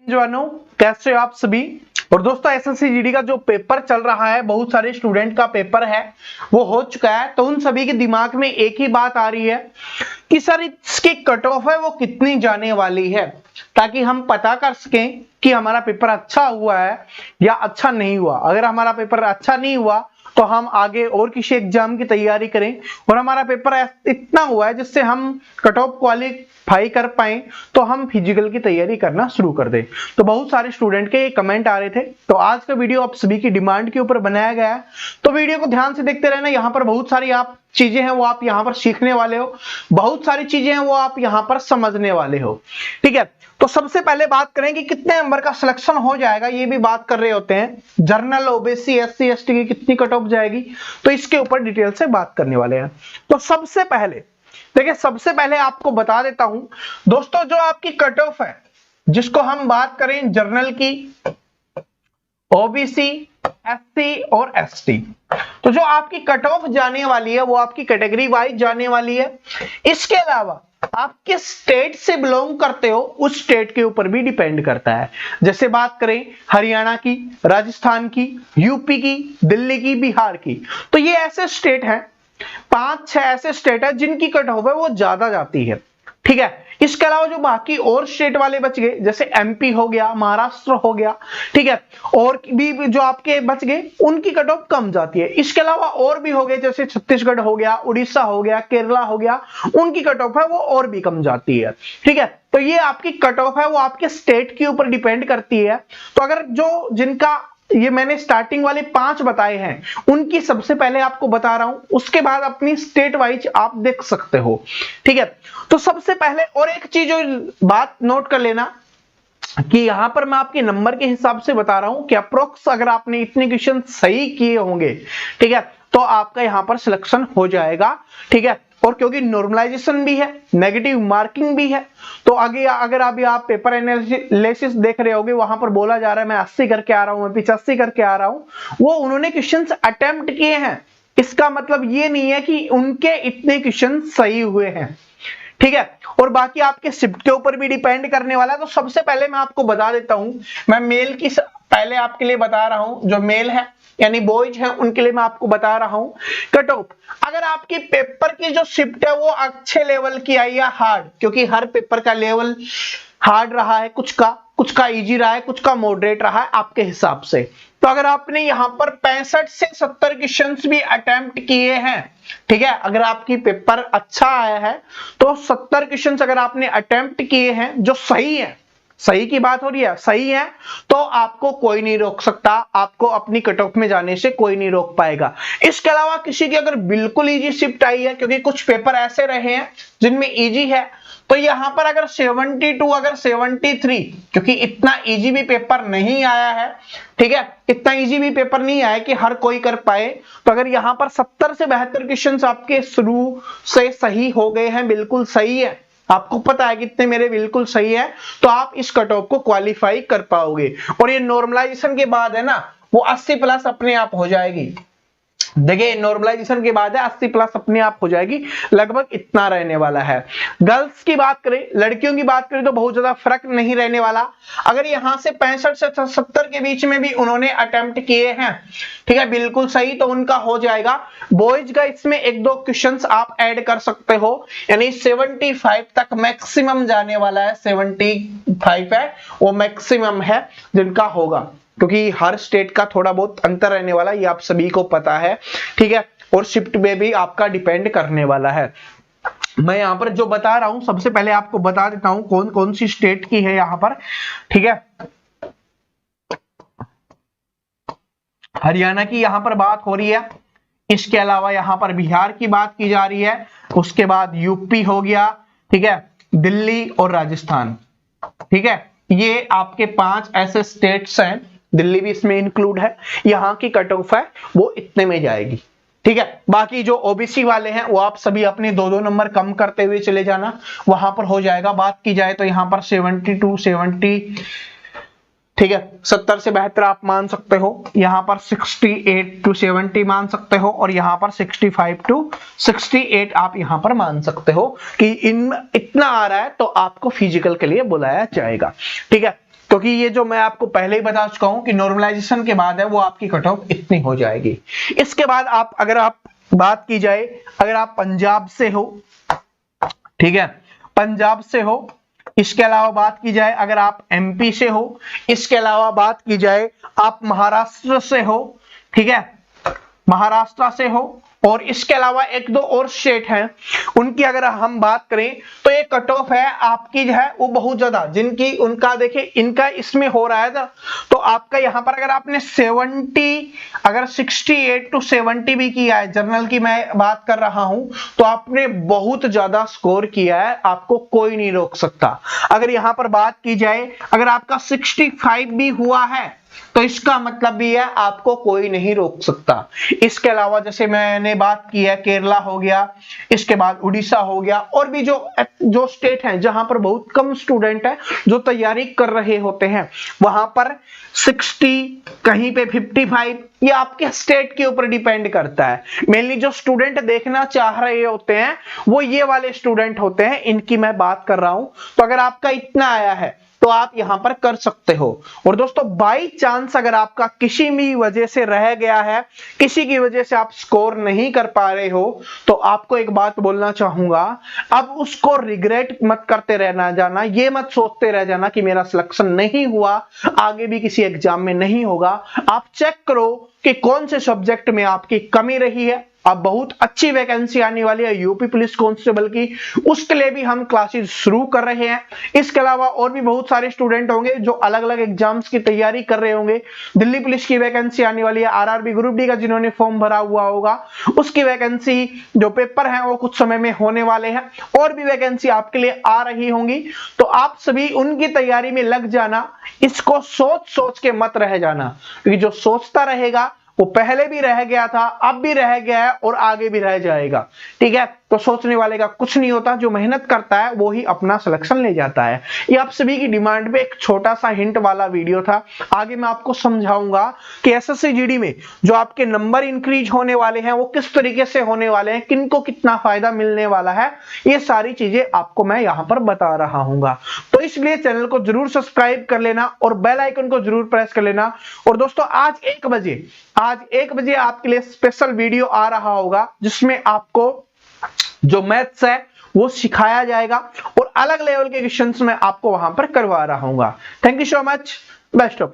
जवानों, कैसे हो आप सभी। और दोस्तों एसएससी जीडी का जो पेपर चल रहा है, बहुत सारे स्टूडेंट का पेपर है वो हो चुका है। तो उन सभी के दिमाग में एक ही बात आ रही है कि सर इसकी कट ऑफ है वो कितनी जाने वाली है, ताकि हम पता कर सकें कि हमारा पेपर अच्छा हुआ है या अच्छा नहीं हुआ। अगर हमारा पेपर अच्छा नहीं हुआ तो हम आगे और किसी एग्जाम की तैयारी करें, और हमारा पेपर इतना हुआ है जिससे हम कट ऑफ क्वालिफाई कर पाए तो हम फिजिकल की तैयारी करना शुरू कर दें। तो बहुत सारे स्टूडेंट के कमेंट आ रहे थे, तो आज का वीडियो आप सभी की डिमांड के ऊपर बनाया गया है। तो वीडियो को ध्यान से देखते रहना। यहाँ पर बहुत सारी आप चीजें हैं वो आप यहाँ पर सीखने वाले हो, बहुत सारी चीजें हैं वो आप यहाँ पर समझने वाले हो। ठीक है, तो सबसे पहले बात करें कि कितने नंबर का सिलेक्शन हो जाएगा, ये भी बात कर रहे होते हैं। जनरल, ओबीसी, एससी, एसटी की कितनी कट ऑफ जाएगी, तो इसके ऊपर डिटेल से बात करने वाले हैं। तो सबसे पहले देखिए, सबसे पहले आपको बता देता हूं दोस्तों, जो आपकी कट ऑफ है, जिसको हम बात करें जनरल की, ओबीसी, एससी और एसटी, तो जो आपकी कट ऑफ जाने वाली है वो आपकी कैटेगरी वाइज जाने वाली है। इसके अलावा आप किस स्टेट से बिलोंग करते हो उस स्टेट के ऊपर भी डिपेंड करता है। जैसे बात करें हरियाणा की, राजस्थान की, यूपी की, दिल्ली की, बिहार की, तो ये ऐसे स्टेट हैं, 5-6 ऐसे स्टेट है जिनकी कट ऑफ है वो ज्यादा जाती है। ठीक है, इसके अलावा जो बाकी और स्टेट वाले बच गए, जैसे एमपी हो गया, महाराष्ट्र हो गया, ठीक है, और भी जो आपके बच गए उनकी कट ऑफ कम जाती है। इसके अलावा और भी हो गए, जैसे छत्तीसगढ़ हो गया, उड़ीसा हो गया, केरला हो गया, उनकी कट ऑफ है वो और भी कम जाती है। ठीक है, तो ये आपकी कट ऑफ है वो आपके स्टेट के ऊपर डिपेंड करती है। तो अगर जो जिनका ये मैंने स्टार्टिंग वाले 5 बताए हैं उनकी सबसे पहले आपको बता रहा हूं, उसके बाद अपनी स्टेट वाइज आप देख सकते हो। ठीक है, तो सबसे पहले और एक चीज बात नोट कर लेना कि यहां पर मैं आपके नंबर के हिसाब से बता रहा हूं कि अप्रोक्स अगर आपने इतने क्वेश्चन सही किए होंगे, ठीक है, तो आपका यहां पर सिलेक्शन हो जाएगा। ठीक है, और क्योंकि नॉर्मलाइजेशन भी है, नेगेटिव मार्किंग भी है, तो आगे अगर अभी आप पेपर एनालिसिस देख रहे होगे, वहां पर बोला जा रहा है मैं 80 करके आ रहा हूं, मैं 85 करके आ रहा हूं, वो उन्होंने क्वेश्चंस अटेम्प्ट किए हैं। इसका मतलब ये नहीं है कि उनके इतने क्वेश्चन सही हुए हैं। ठीक है, और बाकी आपके शिफ्ट के ऊपर भी डिपेंड करने वाला है। तो सबसे पहले मैं आपको बता देता हूं, मैं मेल की पहले आपके लिए बता रहा हूं, जो मेल है यानी बॉयज है उनके लिए मैं आपको बता रहा हूं कट ऑफ। अगर आपकी पेपर की जो शिफ्ट है वो अच्छे लेवल की आई है, हार्ड, क्योंकि हर पेपर का लेवल हार्ड रहा है, कुछ का इजी रहा है, कुछ का मॉडरेट रहा है आपके हिसाब से। तो अगर आपने यहां पर 65 से 70 क्वेश्चंस भी अटेम्प्ट किए हैं, ठीक है, अगर आपकी पेपर अच्छा आया है तो 70 क्वेश्चंस अगर आपने अटेम्प्ट किए हैं जो सही है, सही की बात हो रही है, सही है, तो आपको कोई नहीं रोक सकता, आपको अपनी कट ऑफ में जाने से कोई नहीं रोक पाएगा। इसके अलावा किसी की अगर बिल्कुल इजी शिफ्ट आई है, क्योंकि कुछ पेपर ऐसे रहे हैं जिनमें इजी है, तो यहां पर अगर 72, अगर 73, क्योंकि इतना इजी भी पेपर नहीं आया है, ठीक है, इतना इजी भी पेपर नहीं आया कि हर कोई कर पाए, तो अगर यहां पर 70 से 72 क्वेश्चंस आपके शुरू से सही हो गए हैं, बिल्कुल सही है, आपको पता है कितने मेरे बिल्कुल सही है, तो आप इस कट ऑफ को क्वालिफाई कर पाओगे। और ये नॉर्मलाइजेशन के बाद है ना, वो 80 प्लस अपने आप हो जाएगी। देखिए, नॉर्मलाइजेशन के बाद है 80 प्लस अपने आप हो जाएगी, लगभग इतना रहने वाला है। गर्ल्स की बात करें, लड़कियों की बात करें, तो बहुत ज्यादा फर्क नहीं रहने वाला। अगर यहां से 65 से 70 के बीच में भी उन्होंने अटेम्प्ट किए हैं, ठीक है, बिल्कुल सही, तो उनका हो जाएगा। बॉयज का इसमें 1-2 क्वेश्चंस आप ऐड कर सकते हो, यानी 75 तक मैक्सिमम जाने वाला है। 75 है वो मैक्सिमम है जिनका होगा, क्योंकि हर स्टेट का थोड़ा बहुत अंतर रहने वाला, ये आप सभी को पता है। ठीक है, और शिफ्ट में भी आपका डिपेंड करने वाला है। मैं यहां पर जो बता रहा हूं, सबसे पहले आपको बता देता हूं कौन कौन सी स्टेट की है यहां पर। ठीक है, हरियाणा की यहां पर बात हो रही है, इसके अलावा यहां पर बिहार की बात की जा रही है, उसके बाद यूपी हो गया, ठीक है, दिल्ली और राजस्थान। ठीक है, ये आपके 5 ऐसे स्टेट्स हैं, दिल्ली भी इसमें इंक्लूड है, यहां की कट ऑफ है वो इतने में जाएगी। ठीक है, बाकी जो ओबीसी वाले हैं वो आप सभी अपने 2-2 नंबर कम करते हुए चले जाना, वहां पर हो जाएगा। बात की जाए तो यहां पर 72, 70, ठीक है, 70 से 72 आप मान सकते हो, यहां पर 68 to 70 मान सकते हो, और यहां पर 65 to 68 आप यहां पर मान सकते हो कि इन इतना आ रहा है तो आपको फिजिकल के लिए बुलाया जाएगा। ठीक है, क्योंकि ये जो मैं आपको पहले ही बता चुका हूं कि नॉर्मलाइजेशन के बाद है वो आपकी कट ऑफ इतनी हो जाएगी। इसके बाद अगर आप बात की जाए, अगर आप पंजाब से हो, ठीक है, पंजाब से हो, इसके अलावा बात की जाए अगर आप एमपी से हो, इसके अलावा बात की जाए आप महाराष्ट्र से हो, ठीक है, महाराष्ट्र से हो, और इसके अलावा एक दो और स्टेट हैं, उनकी अगर हम बात करें तो ये कट ऑफ है आपकी जो है वो बहुत ज्यादा, जिनकी उनका देखिए इनका इसमें हो रहा है ना, तो आपका यहां पर अगर आपने 68 to 70 भी किया है, जनरल की मैं बात कर रहा हूं, तो आपने बहुत ज्यादा स्कोर किया है, आपको कोई नहीं रोक सकता। अगर यहां पर बात की जाए अगर आपका 65 भी हुआ है तो इसका मतलब भी है आपको कोई नहीं रोक सकता। इसके अलावा जैसे मैंने बात की है केरला हो गया, इसके बाद उड़ीसा हो गया, और भी जो स्टेट हैं जहां पर बहुत कम स्टूडेंट है जो तैयारी कर रहे होते हैं, वहां पर 60, कहीं पे 55, ये आपके स्टेट के ऊपर डिपेंड करता है। मेनली जो स्टूडेंट देखना चाह रहे होते हैं वो ये वाले स्टूडेंट होते हैं, इनकी मैं बात कर रहा हूं। तो अगर आपका इतना आया है तो आप यहां पर कर सकते हो। और दोस्तों बाई चांस अगर आपका किसी भी वजह से रह गया है, किसी की वजह से आप स्कोर नहीं कर पा रहे हो, तो आपको एक बात बोलना चाहूंगा, अब उसको रिग्रेट मत करते रहना जाना, ये मत सोचते रह जाना कि मेरा सिलेक्शन नहीं हुआ, आगे भी किसी एग्जाम में नहीं होगा। आप चेक करो कि कौन से सब्जेक्ट में आपकी कमी रही है। अब बहुत अच्छी वैकेंसी आने वाली है यूपी पुलिस कांस्टेबल की, उसके लिए भी हम क्लासेस शुरू कर रहे हैं। इसके अलावा और भी बहुत सारे स्टूडेंट होंगे जो अलग अलग एग्जाम्स की तैयारी कर रहे होंगे। दिल्ली पुलिस की वैकेंसी आने वाली है, आरआरबी ग्रुप डी का जिन्होंने फॉर्म भरा हुआ होगा उसकी वैकेंसी जो पेपर है वो कुछ समय में होने वाले हैं, और भी वैकेंसी आपके लिए आ रही होंगी। तो आप सभी उनकी तैयारी में लग जाना, इसको सोच सोच के मत रह जाना, क्योंकि जो सोचता रहेगा वो पहले भी रह गया था, अब भी रह गया है और आगे भी रह जाएगा। ठीक है, तो सोचने वाले का कुछ नहीं होता, जो मेहनत करता है वो ही अपना सिलेक्शन ले जाता है। ये आप सभी की डिमांड पे एक छोटा सा हिंट वाला वीडियो था। आगे मैं आपको समझाऊंगा कि एसएससी जीडी में जो आपके नंबर इंक्रीज होने वाले हैं वो किस तरीके से होने वाले हैं, किनको कितना फायदा मिलने वाला है, ये सारी चीजें आपको मैं यहां पर बता रहा हूंगा। तो इसलिए चैनल को जरूर सब्सक्राइब कर लेना और बेल आइकन को जरूर प्रेस कर लेना। और दोस्तों आज 1 बजे आपके लिए स्पेशल वीडियो आ रहा होगा जिसमें आपको जो मैथ्स है वो सिखाया जाएगा और अलग लेवल के क्वेश्चंस मैं आपको वहां पर करवा रहा हूं। Thank you so much, best of